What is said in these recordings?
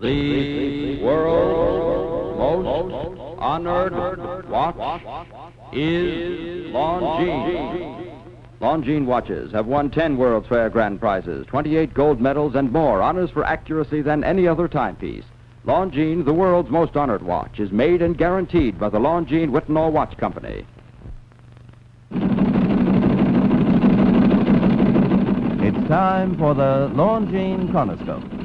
The world's most honored watch is Longines. Longines watches have won 10 World's Fair grand prizes, 28 gold medals, and more honors for accuracy than any other timepiece. Longines, the world's most honored watch, is made and guaranteed by the Longines Whitnall Watch Company. It's time for the Longines Chronoscope,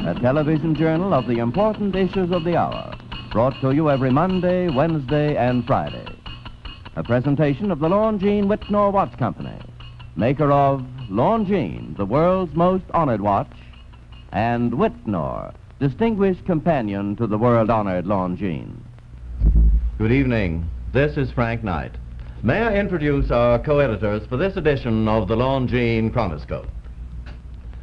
a television journal of the important issues of the hour, brought to you every Monday, Wednesday, and Friday. A presentation of the Longines Whitnall Watch Company, maker of Longines, the world's most honored watch, and Whitnall, distinguished companion to the world-honored Longines. Good evening. This is Frank Knight. May I introduce our co-editors for this edition of the Longines Chronoscope?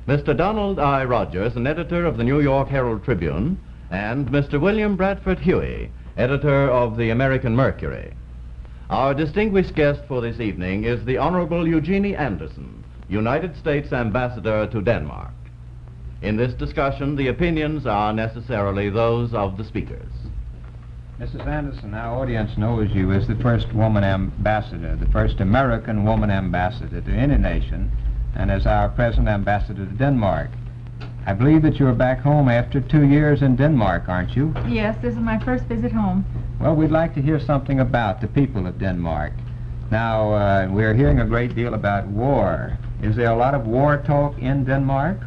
Mr. Donald I. Rogers, an editor of the New York Herald Tribune, and Mr. William Bradford Huey, editor of the American Mercury. Our distinguished guest for this evening is the Honorable Eugenie Anderson, United States Ambassador to Denmark. In this discussion, the opinions are necessarily those of the speakers. Mrs. Anderson, our audience knows you as the first woman ambassador, the first American woman ambassador to any nation, and as our present ambassador to Denmark. I believe that you're back home after 2 years in Denmark, aren't you? Yes, this is my first visit home. Well, we'd like to hear something about the people of Denmark. Now, we're hearing a great deal about war. Is there a lot of war talk in Denmark?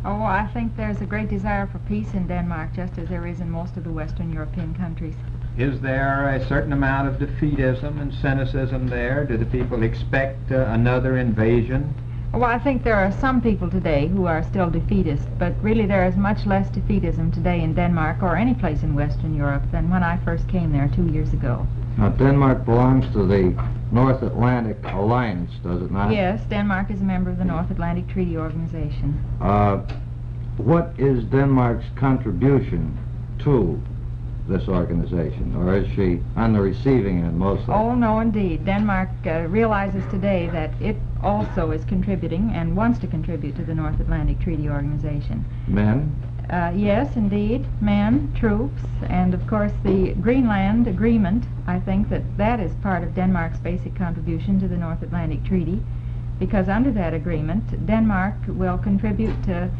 Oh, I think there's a great desire for peace in Denmark, just as there is in most of the Western European countries. Is there a certain amount of defeatism and cynicism there? Do the people expect another invasion? Well, I think there are some people today who are still defeatist, but really there is much less defeatism today in Denmark or any place in Western Europe than when I first came there 2 years ago. Now, Denmark belongs to the North Atlantic Alliance, does it not? Yes, Denmark is a member of the North Atlantic Treaty Organization. What is Denmark's contribution to this organization, or is she on the receiving end mostly? Oh, no, indeed. Denmark realizes today that it also is contributing and wants to contribute to the North Atlantic Treaty Organization. Men? Yes, indeed. Men, troops, and of course the Greenland Agreement. I think that is part of Denmark's basic contribution to the North Atlantic Treaty, because under that agreement, Denmark will contribute to,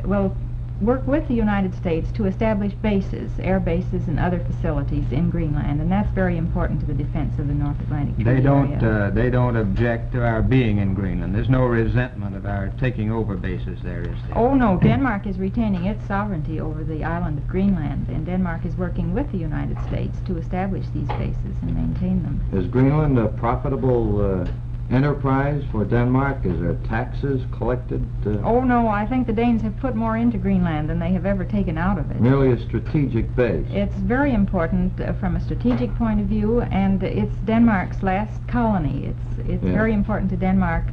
will work with the United States to establish bases, air bases and other facilities in Greenland, and that's very important to the defense of the North Atlantic Treaty area. They don't object to our being in Greenland. There's no resentment of our taking over bases there, is there? Oh, no. Denmark is retaining its sovereignty over the island of Greenland, and Denmark is working with the United States to establish these bases and maintain them. Is Greenland a profitable enterprise for Denmark? Is there taxes collected? Oh, no, I think the Danes have put more into Greenland than they have ever taken out of it. Merely a strategic base? It's very important from a strategic point of view, and it's Denmark's last colony. It's very important to Denmark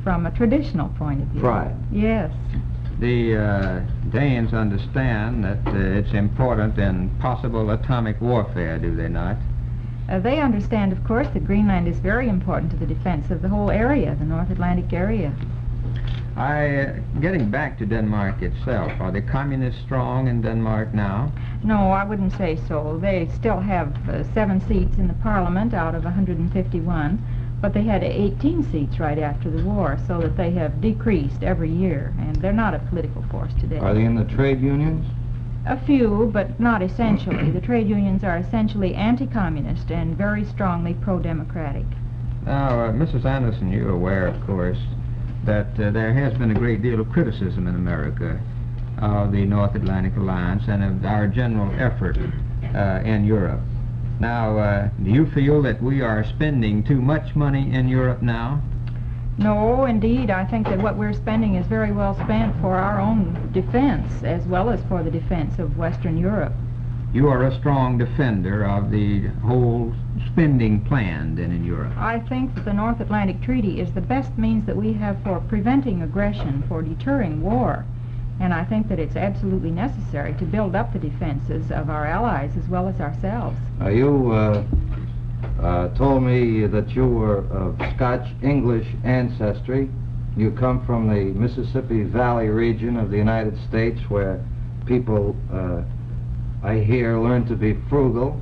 from a traditional point of view. Pride? Yes. The Danes understand that it's important in possible atomic warfare, do they not? They understand, of course, that Greenland is very important to the defense of the whole area, the North Atlantic area. Getting back to Denmark itself, are the communists strong in Denmark now? No, I wouldn't say so. They still have 7 seats in the parliament out of 151, but they had 18 seats right after the war, so that they have decreased every year, and they're not a political force today. Are they in the trade unions? A few, but not essentially. The trade unions are essentially anti-communist and very strongly pro-democratic. Now, Mrs. Anderson, you're aware, of course, that there has been a great deal of criticism in America of the North Atlantic Alliance and of our general effort in Europe. Now, do you feel that we are spending too much money in Europe now? No, indeed. I think that what we're spending is very well spent for our own defense, as well as for the defense of Western Europe. You are a strong defender of the whole spending plan then in Europe. I think that the North Atlantic Treaty is the best means that we have for preventing aggression, for deterring war. And I think that it's absolutely necessary to build up the defenses of our allies as well as ourselves. You told me that you were of Scotch-English ancestry. You come from the Mississippi Valley region of the United States, where people, I hear, learn to be frugal.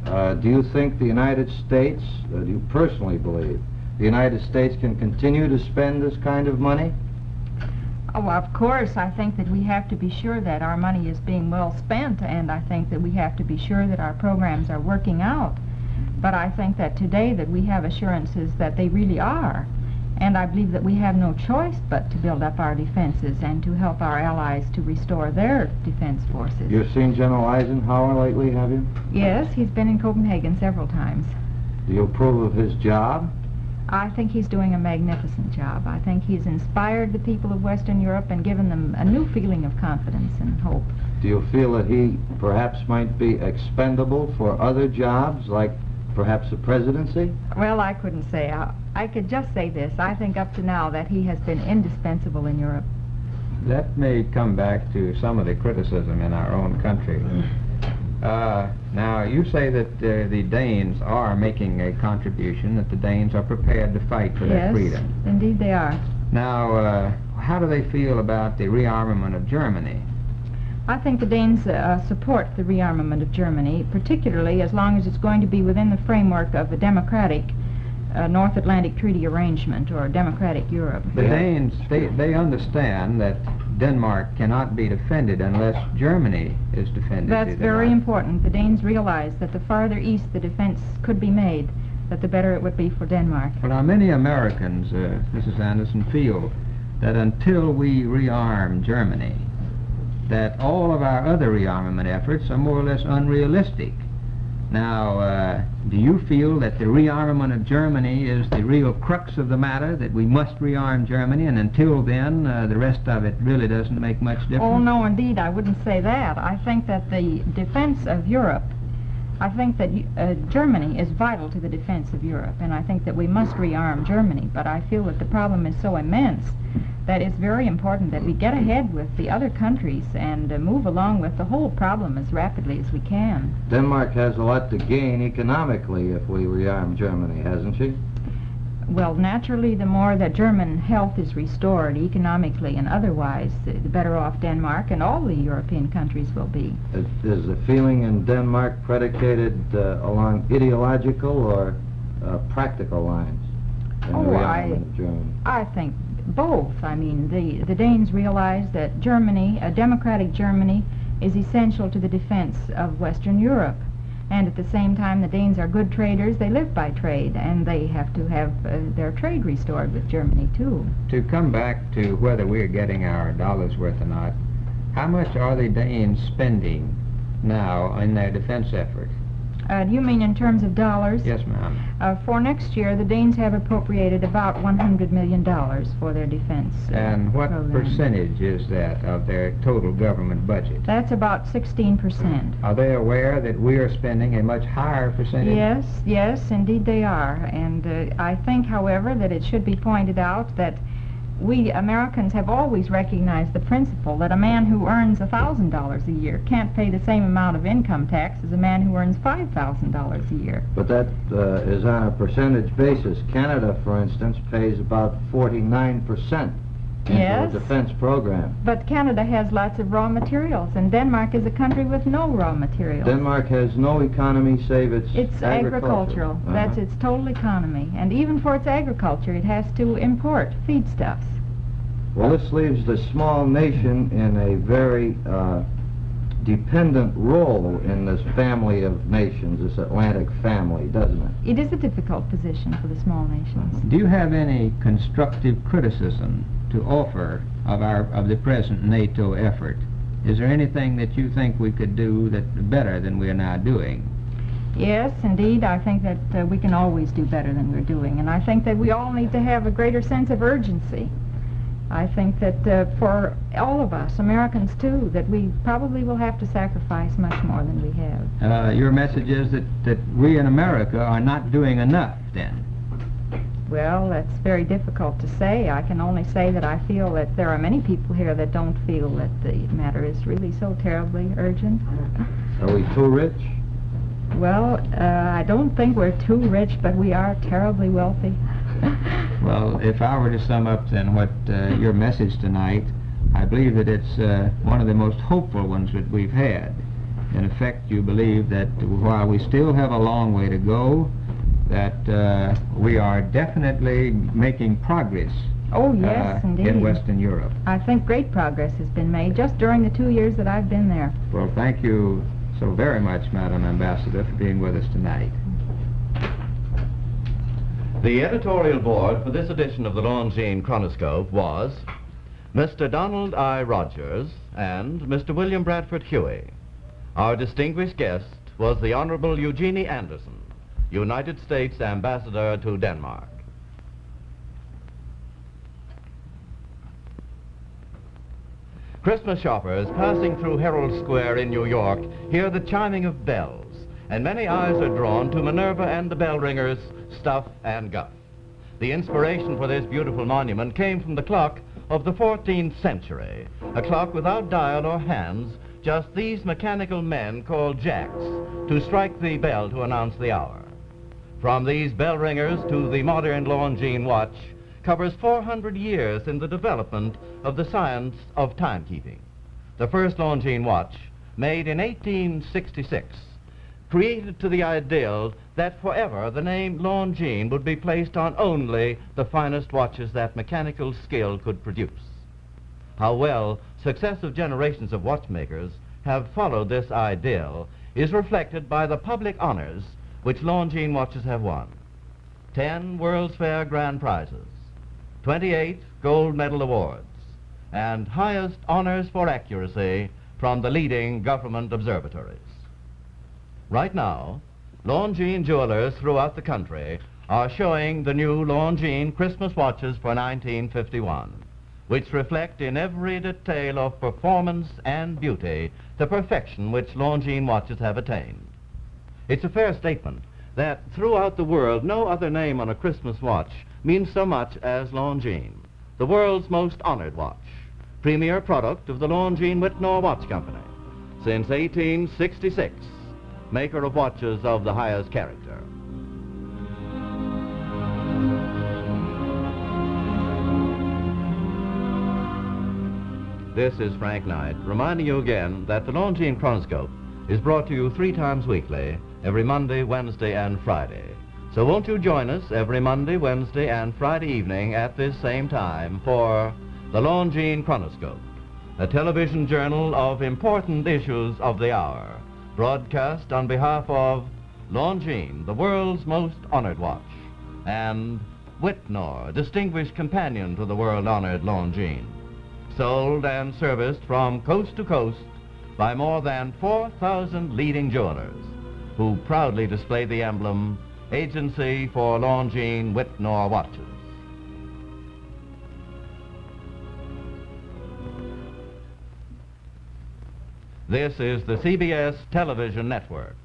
Do you think the United States, do you personally believe, the United States can continue to spend this kind of money? Oh, of course, I think that we have to be sure that our money is being well spent, and I think that we have to be sure that our programs are working out. But I think that today that we have assurances that they really are. And I believe that we have no choice but to build up our defenses and to help our allies to restore their defense forces. You've seen General Eisenhower lately, have you? Yes, he's been in Copenhagen several times. Do you approve of his job? I think he's doing a magnificent job. I think he's inspired the people of Western Europe and given them a new feeling of confidence and hope. Do you feel that he perhaps might be expendable for other jobs, like perhaps the presidency? Well, I couldn't say. I could just say this. I think up to now that he has been indispensable in Europe. That may come back to some of the criticism in our own country. Now, you say that the Danes are making a contribution, that the Danes are prepared to fight for their freedom. Yes, indeed they are. Now, how do they feel about the rearmament of Germany? I think the Danes support the rearmament of Germany, particularly as long as it's going to be within the framework of a democratic North Atlantic Treaty Arrangement, or democratic Europe. The Danes, they understand that Denmark cannot be defended unless Germany is defended. That's very important. The Danes realize that the farther east the defense could be made, that the better it would be for Denmark. Well, now, many Americans, Mrs. Anderson, feel that until we rearm Germany, that all of our other rearmament efforts are more or less unrealistic. Now, do you feel that the rearmament of Germany is the real crux of the matter, that we must rearm Germany, and until then, the rest of it really doesn't make much difference? Oh, no, indeed, I wouldn't say that. I think that the defense of Europe, I think that Germany is vital to the defense of Europe, and I think that we must rearm Germany, but I feel that the problem is so immense that it's very important that we get ahead with the other countries and move along with the whole problem as rapidly as we can. Denmark has a lot to gain economically if we rearm Germany, hasn't she? Well, naturally, the more that German health is restored economically and otherwise, the better off Denmark and all the European countries will be. Is the feeling in Denmark predicated along ideological or practical lines in the rearmament of Germany? I think both. I mean, the Danes realize that Germany, a democratic Germany, is essential to the defense of Western Europe. And at the same time, the Danes are good traders. They live by trade, and they have to have their trade restored with Germany, too. To come back to whether we're getting our dollars worth or not, how much are the Danes spending now in their defense effort? Do you mean in terms of dollars? Yes, ma'am. For next year, the Danes have appropriated about $100 million for their defense And what program. percentage is that of their total government budget? That's about 16%. Are they aware that we are spending a much higher percentage? Yes, indeed they are. And I think, however, that it should be pointed out that we Americans have always recognized the principle that a man who earns $1,000 a year can't pay the same amount of income tax as a man who earns $5,000 a year. But that is on a percentage basis. Canada, for instance, pays about 49% into the defense program. But Canada has lots of raw materials, and Denmark is a country with no raw materials. Denmark has no economy save its agricultural. That's its total economy. And even for its agriculture, it has to import feedstuffs. Well, this leaves the small nation in a very dependent role in this family of nations, this Atlantic family, doesn't it? It is a difficult position for the small nations. Do you have any constructive criticism to offer of the present NATO effort? Is there anything that you think we could do better than we are now doing? Yes, indeed. I think that we can always do better than we're doing, and I think that we all need to have a greater sense of urgency. I think that for all of us, Americans too, that we probably will have to sacrifice much more than we have. Your message is that we in America are not doing enough, then? Well, that's very difficult to say. I can only say that I feel that there are many people here that don't feel that the matter is really so terribly urgent. Are we too rich? Well, I don't think we're too rich, but we are terribly wealthy. Well, if I were to sum up then what your message tonight, I believe that it's one of the most hopeful ones that we've had. In effect, you believe that while we still have a long way to go, that we are definitely making progress. Oh, yes, indeed. In Western Europe. I think great progress has been made just during the 2 years that I've been there. Well, thank you so very much, Madam Ambassador, for being with us tonight. The editorial board for this edition of the Longines Chronoscope was Mr. Donald I. Rogers and Mr. William Bradford Huey. Our distinguished guest was the Honorable Eugenie Anderson, United States Ambassador to Denmark. Christmas shoppers passing through Herald Square in New York hear the chiming of bells, and many eyes are drawn to Minerva and the bell ringers, Stuff and Guff. The inspiration for this beautiful monument came from the clock of the 14th century, a clock without dial or hands, just these mechanical men called jacks to strike the bell to announce the hour. From these bell ringers to the modern Longines watch covers 400 years in the development of the science of timekeeping. The first Longines watch, made in 1866, created to the ideal that forever the name Longines would be placed on only the finest watches that mechanical skill could produce. How well successive generations of watchmakers have followed this ideal is reflected by the public honors which Longines watches have won. 10 World's Fair grand prizes, 28 gold medal awards, and highest honors for accuracy from the leading government observatories. Right now, Longines jewelers throughout the country are showing the new Longines Christmas watches for 1951, which reflect in every detail of performance and beauty the perfection which Longines watches have attained. It's a fair statement that throughout the world no other name on a Christmas watch means so much as Longines, the world's most honored watch, premier product of the Longines Whitnor Watch Company, since 1866, maker of watches of the highest character. This is Frank Knight, reminding you again that the Longines Chronoscope is brought to you 3 times weekly, every Monday, Wednesday, and Friday. So won't you join us every Monday, Wednesday, and Friday evening at this same time for the Longines Chronoscope, a television journal of important issues of the hour, broadcast on behalf of Longines, the world's most honored watch, and Whitnor, distinguished companion to the world-honored Longines, sold and serviced from coast to coast by more than 4,000 leading jewelers who proudly display the emblem Agency for Longines Whitnor Watches. This is the CBS Television Network.